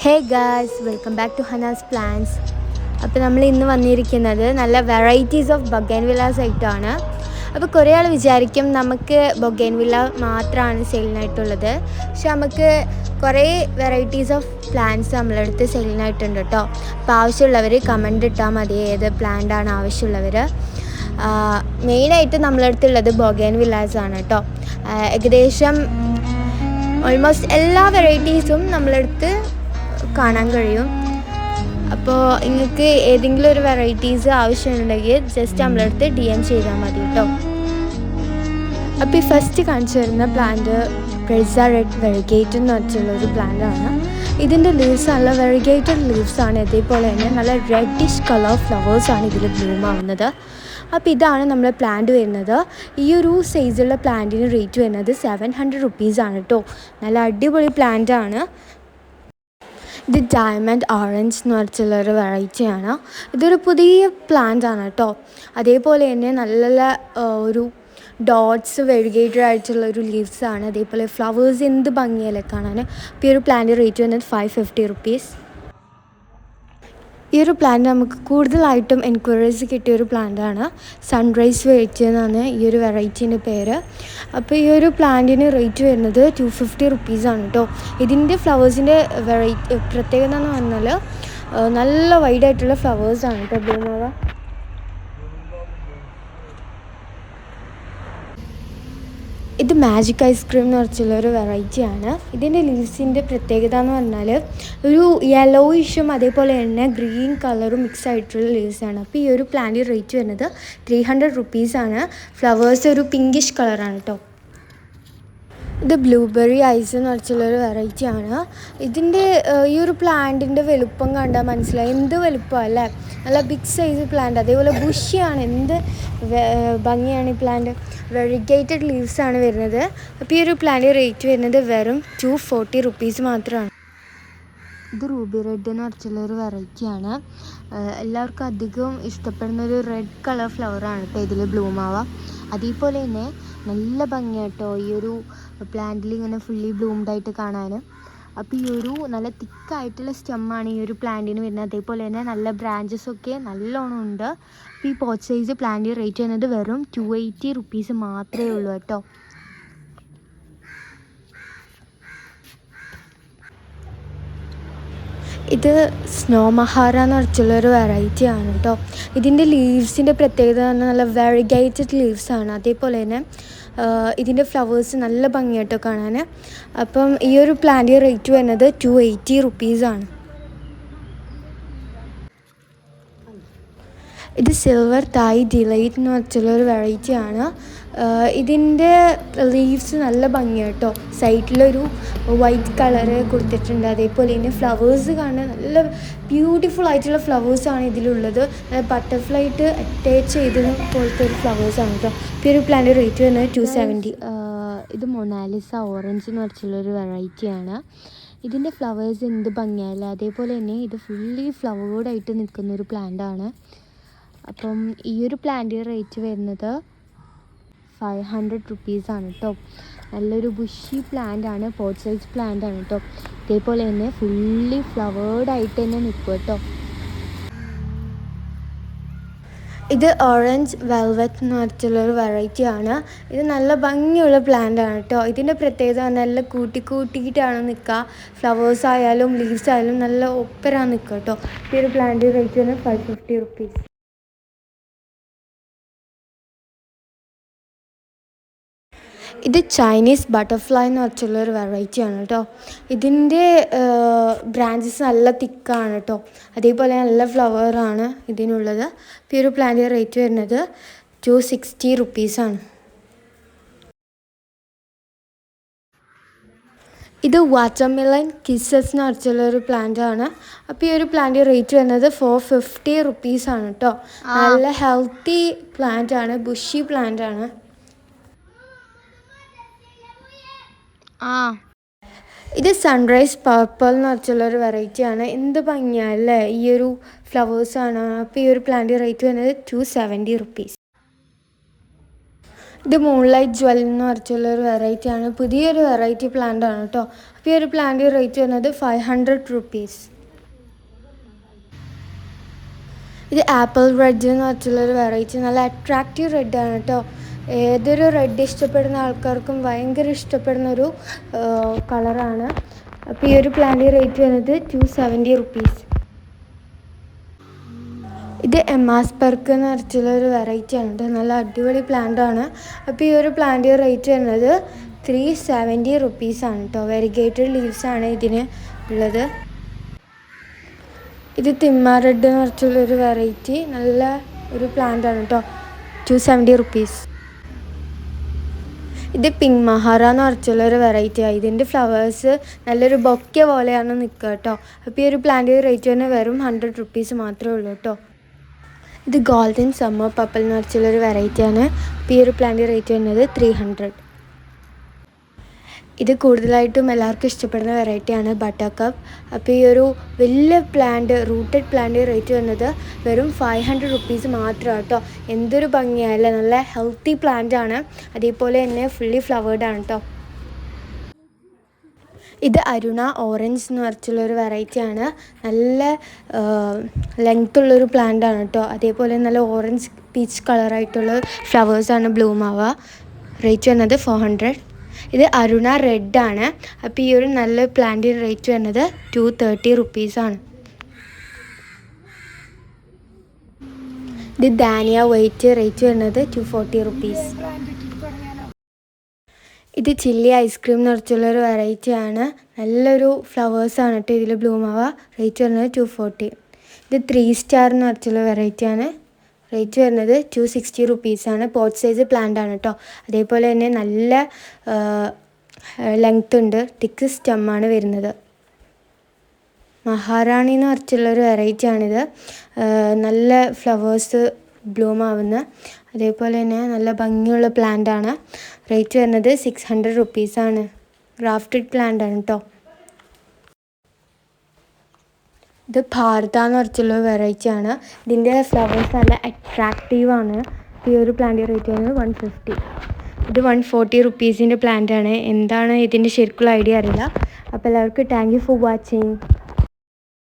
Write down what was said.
Hey guys, welcome back to Hana's plans. അപ്പോൾ നമ്മൾ ഇന്ന് വന്നിരിക്കുന്നത് നല്ല വെറൈറ്റീസ് ഓഫ് ബൊഗൈൻവില്ലാസ് ആയിട്ടാണ്. അപ്പോൾ കുറേ ആൾ വിചാരിക്കും നമുക്ക് ബൊഗൈൻവില്ല മാത്രമാണ് സെയിലിനായിട്ടുള്ളത്. പക്ഷെ നമുക്ക് കുറേ വെറൈറ്റീസ് ഓഫ് പ്ലാന്റ്സ് നമ്മളടുത്ത് സെയിലിനായിട്ടുണ്ട് കേട്ടോ. അപ്പോൾ ആവശ്യമുള്ളവർ കമൻ്റ് ഇട്ടാൽ മതി ഏത് പ്ലാന്റാണ് ആവശ്യമുള്ളവർ. മെയിനായിട്ട് നമ്മളടുത്തുള്ളത് ബൊഗൈൻവില്ലാസ് ആണ് കേട്ടോ. ഏകദേശം ഓൾമോസ്റ്റ് എല്ലാ വെറൈറ്റീസും നമ്മളടുത്ത് കാണാൻ കഴിയും. അപ്പോൾ നിങ്ങൾക്ക് ഏതെങ്കിലും ഒരു വെറൈറ്റീസ് ആവശ്യമുണ്ടെങ്കിൽ ജസ്റ്റ് നമ്മളടുത്ത് DM ചെയ്താൽ മതി കേട്ടോ. അപ്പോൾ ഈ ഫസ്റ്റ് കാണിച്ചു വരുന്ന പ്ലാന്റ് ബ്രെസ റെഡ് വെറിഗേറ്റ് എന്ന് വെച്ചുള്ളൊരു പ്ലാന്റാണ്. ഇതിൻ്റെ ലീവ്സ് നല്ല വെറിഗേറ്റഡ് ലീവ്സാണ്. ഇതേപോലെ തന്നെ നല്ല റെഡിഷ് കളർ ഫ്ലവേഴ്സാണ് ഇതിൽ ബ്ലൂം ആവുന്നത്. അപ്പോൾ ഇതാണ് നമ്മുടെ പ്ലാന്റ് വരുന്നത്. ഈ ഒരു സൈസുള്ള പ്ലാന്റിന് റേറ്റ് വരുന്നത് 700 റുപ്പീസാണ് കേട്ടോ. നല്ല അടിപൊളി പ്ലാന്റാണ്. ഇത് ഡയമണ്ട് ഓറഞ്ച് എന്ന് പറഞ്ഞിട്ടുള്ളൊരു വെറൈറ്റിയാണ്. ഇതൊരു പുതിയ പ്ലാന്റ് ആണ് കേട്ടോ. അതേപോലെ തന്നെ നല്ല ഒരു ഡോട്ട്സ് വെരിഗേറ്റഡ് ആയിട്ടുള്ളൊരു ലീവ്സാണ്. അതേപോലെ ഫ്ലവേഴ്സ് എന്ത് ഭംഗിയല്ലേ കാണാൻ. അപ്പോൾ ഈ ഒരു പ്ലാന്റ് റേറ്റ് വരുന്നത് 550 റുപ്പീസ്. ഈ ഒരു പ്ലാന്റ് നമുക്ക് കൂടുതലായിട്ടും എൻക്വയറീസ് കിട്ടിയൊരു പ്ലാന്റാണ്. സൺറൈസ് വെറൈറ്റി എന്നാണ് ഈ ഒരു വെറൈറ്റീൻ്റെ പേര്. അപ്പോൾ ഈ ഒരു പ്ലാന്റിന് റേറ്റ് വരുന്നത് 250 റുപ്പീസാണ് കേട്ടോ. ഇതിൻ്റെ ഫ്ലവേഴ്സിൻ്റെ പ്രത്യേകത എന്ന് പറഞ്ഞാൽ നല്ല വൈഡായിട്ടുള്ള ഫ്ലവേഴ്സാണ് കേട്ടോ ബ്ലൂമാവുക. ഇത് മാജിക് ഐസ്ക്രീം എന്ന് പറഞ്ഞിട്ടുള്ളൊരു വെറൈറ്റിയാണ്. ഇതിൻ്റെ ലീവ്സിൻ്റെ പ്രത്യേകത എന്ന് പറഞ്ഞാൽ ഒരു യെല്ലോയിഷും അതേപോലെ തന്നെ ഗ്രീൻ കളറും മിക്സ് ആയിട്ടുള്ള ലീവ്സാണ്. അപ്പോൾ ഈ ഒരു പ്ലാന്റ് റേറ്റ് വരുന്നത് 300 റുപ്പീസാണ്. ഫ്ലവേഴ്സ് ഒരു പിങ്കിഷ് കളറാണ് കേട്ടോ. ഇത് ബ്ലൂബെറി ഐസ് എന്ന് വെച്ചുള്ളൊരു വെറൈറ്റിയാണ്. ഇതിൻ്റെ ഈ ഒരു പ്ലാന്റിൻ്റെ വലുപ്പം കണ്ടാൽ മനസ്സിലായി എന്ത് വലുപ്പം അല്ലേ. നല്ല ബിഗ് സൈസ് പ്ലാന്റ്, അതേപോലെ ബുഷിയാണ്. എന്ത് ഭംഗിയാണ് ഈ പ്ലാന്റ്. വെറിഗേറ്റഡ് ലീവ്സാണ് വരുന്നത്. അപ്പോൾ ഈ ഒരു പ്ലാന്റ് റേറ്റ് വരുന്നത് വെറും 240 റുപ്പീസ് മാത്രമാണ്. ഇത് റൂബി റെഡ് എന്ന് പറഞ്ഞിട്ടുള്ളൊരു വെറൈറ്റിയാണ്. എല്ലാവർക്കും അധികം ഇഷ്ടപ്പെടുന്നൊരു റെഡ് കളർ ഫ്ലവറാണ് കേട്ടോ ഇതിൽ ബ്ലൂമാവുക. അതേപോലെ തന്നെ നല്ല ഭംഗിയാട്ടോ ഈ ഒരു പ്ലാന്റിൽ ഇങ്ങനെ ഫുള്ളി ബ്ലൂംഡായിട്ട് കാണാൻ. അപ്പോൾ ഈ ഒരു നല്ല തിക്കായിട്ടുള്ള സ്റ്റെമ്മാണ് ഈ ഒരു പ്ലാന്റിന് വരുന്നത്. അതേപോലെ തന്നെ നല്ല ബ്രാഞ്ചസൊക്കെ നല്ലോണം ഉണ്ട്. അപ്പോൾ ഈ പോട്ട് സൈസ് പ്ലാന്റ് റേറ്റ് ചെയ്യുന്നത് വെറും 280 റുപ്പീസ് മാത്രമേ ഉള്ളൂ കേട്ടോ. ഇത് സ്നോ മഹാര എന്ന് പറഞ്ഞിട്ടുള്ളൊരു വെറൈറ്റിയാണ് കേട്ടോ. ഇതിൻ്റെ ലീവ്സിൻ്റെ പ്രത്യേകത എന്ന് പറഞ്ഞാൽ നല്ല വെറിഗേറ്റഡ് ലീവ്സാണ്. അതേപോലെ തന്നെ ഇതിൻ്റെ ഫ്ലവേഴ്സ് നല്ല ഭംഗിയായിട്ടോ കാണാൻ. അപ്പം ഈ ഒരു പ്ലാന്റ് റേറ്റ് വരുന്നത് 280 റുപ്പീസാണ്. ഇത് സിൽവർ തായ് ഡിലൈറ്റ് എന്ന് വെച്ചുള്ളൊരു വെറൈറ്റിയാണ്. ഇതിൻ്റെ ലീവ്സ് നല്ല ഭംഗിയാണ് കേട്ടോ. സൈഡിലൊരു വൈറ്റ് കളറ് കൊടുത്തിട്ടുണ്ട്. അതേപോലെ തന്നെ ഫ്ലവേഴ്സ് കാണാൻ നല്ല ബ്യൂട്ടിഫുൾ ആയിട്ടുള്ള ഫ്ലവേഴ്സാണ് ഇതിലുള്ളത്. ബട്ടർഫ്ലൈറ്റ് അറ്റാച്ച് ചെയ്തത് പോലത്തെ ഒരു ഫ്ലവേഴ്സാണ് കേട്ടോ. ഇപ്പോൾ ഒരു പ്ലാന്റ് റേറ്റ് വരുന്നത് 270. ഇത് മൊണാലിസ ഓറഞ്ച് എന്ന് വെച്ചുള്ളൊരു വെറൈറ്റിയാണ്. ഇതിൻ്റെ ഫ്ലവേഴ്സ് എന്ത് ഭംഗിയല്ല. അതേപോലെ തന്നെ ഇത് ഫുള്ളി ഫ്ലവേർഡായിട്ട് നിൽക്കുന്നൊരു പ്ലാന്റാണ്. അപ്പം ഈ ഒരു പ്ലാന്റ് റേറ്റ് വരുന്നത് 500 റുപ്പീസാണ് കേട്ടോ. നല്ലൊരു ബുഷി പ്ലാന്റാണ്, പോട്ട് സൈസ് പ്ലാന്റാണ് കേട്ടോ. ഇതേപോലെ തന്നെ ഫുള്ളി ഫ്ലവേർഡായിട്ട് തന്നെ നിൽക്കും കേട്ടോ. ഇത് ഓറഞ്ച് വെൽവെറ്റ് എന്ന് പറഞ്ഞിട്ടുള്ളൊരു വെറൈറ്റിയാണ്. ഇത് നല്ല ഭംഗിയുള്ള പ്ലാന്റാണ് കേട്ടോ. ഇതിൻ്റെ പ്രത്യേകത നല്ല കൂട്ടിയിട്ടാണ് നിൽക്കുക. ഫ്ലവേഴ്സ് ആയാലും ലീവ്സ് ആയാലും നല്ല ഒപ്പരാണ് നിൽക്കുക കേട്ടോ. ഈ ഒരു പ്ലാന്റ് റേറ്റ് വരുന്നത് 550 റുപ്പീസ്. ഇത് ചൈനീസ് ബട്ടർഫ്ലൈ എന്ന് വെച്ചുള്ളൊരു വെറൈറ്റിയാണ് കേട്ടോ. ഇതിൻ്റെ ബ്രാഞ്ചസ് നല്ല തിക്കാണ് കേട്ടോ. അതേപോലെ നല്ല ഫ്ലവറാണ് ഇതിനുള്ളത്. ഇപ്പോൾ ഈ ഒരു പ്ലാന്റ് റേറ്റ് വരുന്നത് 260 റുപ്പീസാണ്. ഇത് വാട്ടർമെലൺ കിസ്സസ് എന്ന് വെച്ചുള്ളൊരു പ്ലാന്റാണ്. അപ്പോൾ ഈ ഒരു പ്ലാന്റ് റേറ്റ് വരുന്നത് 450 റുപ്പീസാണ് കേട്ടോ. നല്ല ഹെൽത്തി പ്ലാന്റാണ്, ബുഷി പ്ലാന്റാണ്. ഇത് സൺറൈസ് പർപ്പിൾ എന്ന് വെച്ചുള്ളൊരു വെറൈറ്റിയാണ്. എന്ത് ഭംഗിയല്ലേ ഈ ഒരു ഫ്ലവേഴ്സാണ്. അപ്പോൾ ഈ ഒരു പ്ലാന്റ് റേറ്റ് വരുന്നത് 270 റുപ്പീസ്. ഇത് മൂൺലൈറ്റ് ജ്വൽ എന്ന് പറഞ്ഞിട്ടുള്ളൊരു വെറൈറ്റിയാണ്, പുതിയൊരു വെറൈറ്റി പ്ലാന്റ് ആണ് കേട്ടോ. അപ്പോൾ ഈ ഒരു പ്ലാന്റ് റേറ്റ് വരുന്നത് 500 റുപ്പീസ്. ഇത് ആപ്പിൾ റെഡ് എന്ന് പറഞ്ഞിട്ടുള്ളൊരു വെറൈറ്റി, നല്ല അട്രാക്റ്റീവ് റെഡാണ് കേട്ടോ. ഏതൊരു റെഡ് ഇഷ്ടപ്പെടുന്ന ആൾക്കാർക്കും ഭയങ്കര ഇഷ്ടപ്പെടുന്നൊരു കളറാണ്. അപ്പോൾ ഈ ഒരു പ്ലാന്റ് റേറ്റ് വരുന്നത് 270 റുപ്പീസ്. ഇത് എമാസ്പെർക്ക് എന്ന് പറഞ്ഞിട്ടുള്ളൊരു വെറൈറ്റി ആണ് കേട്ടോ, നല്ല അടിപൊളി പ്ലാന്റ് ആണ്. അപ്പോൾ ഈ ഒരു പ്ലാന്റ് റേറ്റ് വരുന്നത് 370 റുപ്പീസാണ് കേട്ടോ. വെരിഗേറ്റഡ് ലീവ്സാണ് ഇതിന് ഉള്ളത്. ഇത് തിമ്മ റെഡ് എന്ന് പറഞ്ഞിട്ടുള്ളൊരു വെറൈറ്റി, നല്ല ഒരു പ്ലാന്റ് ആണ് കേട്ടോ, 270 റുപ്പീസ്. ഇത് പിങ്ക് മഹാറ എന്ന് പറഞ്ഞിട്ടുള്ളൊരു വെറൈറ്റിയാണ്. ഇതിൻ്റെ ഫ്ലവേഴ്സ് നല്ലൊരു ബൊക്കെ പോലെയാണ് നിൽക്കുക കേട്ടോ. അപ്പോൾ ഈ ഒരു പ്ലാന്റ് റേറ്റ് തന്നെ വെറും 100 റുപ്പീസ് മാത്രമേ ഉള്ളൂ കേട്ടോ. ഇത് ഗോൾഡൻ സമ്മർ പർപ്പിൾ എന്ന് പറഞ്ഞിട്ടുള്ളൊരു വെറൈറ്റിയാണ്. അപ്പോൾ ഈ ഒരു പ്ലാന്റ് റേറ്റ് വരുന്നത് 300. ഇത് കൂടുതലായിട്ടും എല്ലാവർക്കും ഇഷ്ടപ്പെടുന്ന വെറൈറ്റിയാണ് ബട്ടർ കപ്പ്. അപ്പോൾ ഈ ഒരു വലിയ പ്ലാന്റ്, റൂട്ടഡ് പ്ലാന്റ് റേറ്റ് വരുന്നത് വെറും 500 റുപ്പീസ് മാത്രമാണ് കേട്ടോ. എന്തൊരു ഭംഗിയല്ലേ, നല്ല ഹെൽത്തി പ്ലാന്റ് ആണ്, അതേപോലെ തന്നെ ഫുള്ളി ഫ്ലവേർഡ് ആണ് കേട്ടോ. ഇത് അരുണ ഓറഞ്ച് എന്ന് പറഞ്ഞിട്ടുള്ളൊരു വെറൈറ്റിയാണ്, നല്ല ലെങ്ത്തുള്ളൊരു പ്ലാന്റ് ആണ് കേട്ടോ. അതേപോലെ നല്ല ഓറഞ്ച് പീച്ച് കളറായിട്ടുള്ള ഫ്ലവേഴ്സാണ് ബ്ലൂം ആവുക. റേറ്റ് വരുന്നത് 400. ഇത് അരുണ റെഡ് ആണ്. അപ്പോൾ ഈ ഒരു നല്ല പ്ലാന്റിന് റേറ്റ് വരുന്നത് 230 റുപ്പീസാണ്. ഇത് ദാനിയ വൈറ്റ്, റേറ്റ് വരുന്നത് 240 റുപ്പീസ്. ഇത് ചില്ലി ഐസ്ക്രീം എന്ന് പറഞ്ഞിട്ടുള്ളൊരു വെറൈറ്റിയാണ്, നല്ലൊരു ഫ്ലവേഴ്സാണ് കേട്ടോ ഇതിൽ ബ്ലൂം ആവുക. റേറ്റ് വരുന്നത് 240. ഇത് 3 സ്റ്റാർ എന്ന് പറഞ്ഞിട്ടുള്ള വെറൈറ്റിയാണ്. റേറ്റ് വരുന്നത് 260 റുപ്പീസാണ്. പോട്ട് സൈസ് പ്ലാന്റ് ആണ് കേട്ടോ. അതേപോലെ തന്നെ നല്ല ലെങ്ത് ഉണ്ട്, തിക്ക് സ്റ്റെമ്മാണ് വരുന്നത്. മഹാറാണി എന്ന് പറഞ്ഞിട്ടുള്ളൊരു വെറൈറ്റിയാണിത്, നല്ല ഫ്ലവേഴ്സ് ബ്ലൂം ആവുന്ന, അതേപോലെ തന്നെ നല്ല ഭംഗിയുള്ള പ്ലാന്റ് ആണ്. റേറ്റ് വരുന്നത് 600 റുപ്പീസാണ്. ഗ്രാഫ്റ്റഡ് പ്ലാന്റ് ആണ് കേട്ടോ. ഇത് ഭാരത എന്ന് പറഞ്ഞിട്ടുള്ള വെറൈറ്റിയാണ്. ഇതിൻ്റെ ഫ്ലവേഴ്സ് നല്ല അട്രാക്റ്റീവാണ്. ഈ ഒരു പ്ലാന്റ് റേറ്റ് വരുന്നത് 150. ഇത് 140 റുപ്പീസിൻ്റെ പ്ലാന്റ് ആണ്. എന്താണ് ഇതിൻ്റെ ശരിക്കുള്ള ഐഡിയ അറിയില്ല. അപ്പോൾ എല്ലാവർക്കും താങ്ക് യു ഫോർ വാച്ചിങ്.